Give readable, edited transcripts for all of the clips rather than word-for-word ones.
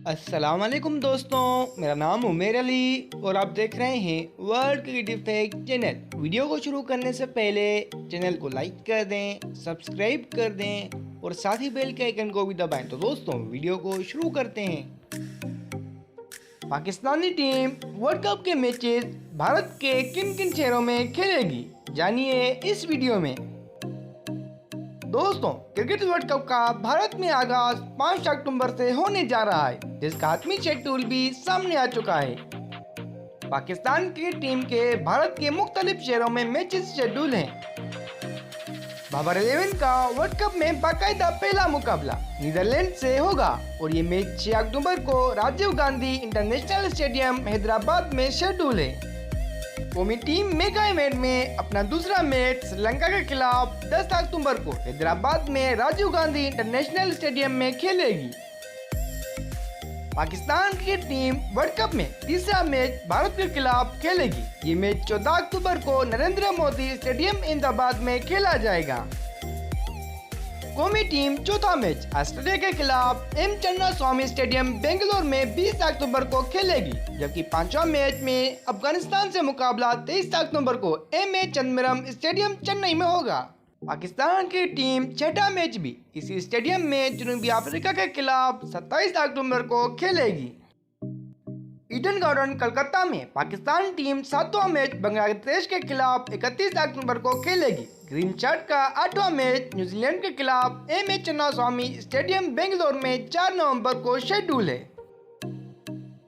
अस्सलाम वालेकुम दोस्तों, मेरा नाम उमेर अली और आप देख रहे हैं वर्ल्ड क्रिकेटिव फैक्ट चैनल। वीडियो को शुरू करने से पहले चैनल को लाइक कर दें, सब्सक्राइब कर दें और साथ ही बेल के आइकन को भी दबाएं। तो दोस्तों वीडियो को शुरू करते हैं। पाकिस्तानी टीम वर्ल्ड कप के मैचेस भारत के किन किन शहरों में खेलेगी, जानिए इस वीडियो में। दोस्तों क्रिकेट वर्ल्ड कप का भारत में आगाज 5 अक्टूबर से होने जा रहा है, जिसका आठवीं शेड्यूल भी सामने आ चुका है। पाकिस्तान की टीम के भारत के मुख्तलिफ शहरों में मैचेस शेड्यूल हैं। बाबर 11 का वर्ल्ड कप में बाकायदा पहला मुकाबला नीदरलैंड से होगा और ये मैच 6 अक्टूबर को राजीव गांधी इंटरनेशनल स्टेडियम हैदराबाद में शेड्यूल है। कौमी टीम मेगा इवेंट में अपना दूसरा मैच श्रीलंका के खिलाफ 10 अक्टूबर को हैदराबाद में राजीव गांधी इंटरनेशनल स्टेडियम में खेलेगी। पाकिस्तान की टीम वर्ल्ड कप में तीसरा मैच भारत के खिलाफ खेलेगी। ये मैच 14 अक्टूबर को नरेंद्र मोदी स्टेडियम अहमदाबाद में खेला जाएगा। कौमी टीम चौथा मैच ऑस्ट्रेलिया के खिलाफ एम चन्नास्वामी स्टेडियम बेंगलोर में 20 अक्टूबर को खेलेगी, जबकि पांचवा मैच में अफगानिस्तान से मुकाबला 23 अक्टूबर को एम.ए. चिदंबरम स्टेडियम चेन्नई में होगा। पाकिस्तान की टीम छठा मैच भी इसी स्टेडियम में जनूबी अफ्रीका के खिलाफ 27 अक्टूबर को खेलेगी। ईडन गार्डन कोलकाता में पाकिस्तान टीम सातवां मैच बांग्लादेश के खिलाफ 31 अक्टूबर को खेलेगी। ग्रीन शर्ट का आठवां मैच न्यूजीलैंड के खिलाफ एम.ए. चिन्नास्वामी स्टेडियम बेंगलोर में 4 नवंबर को शेड्यूल है।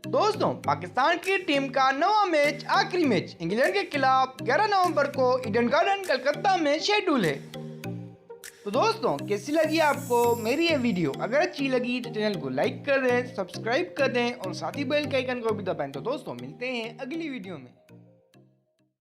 दोस्तों पाकिस्तान की टीम का 9वां मैच आखिरी मैच इंग्लैंड के खिलाफ 11 नवंबर को ईडन गार्डन कोलकाता में शेड्यूल है। तो दोस्तों कैसी लगी आपको मेरी ये वीडियो? अगर अच्छी लगी तो चैनल को लाइक कर दें, सब्सक्राइब कर दें और साथ ही बेल के आइकन को भी दबाएं। तो दोस्तों मिलते हैं अगली वीडियो में।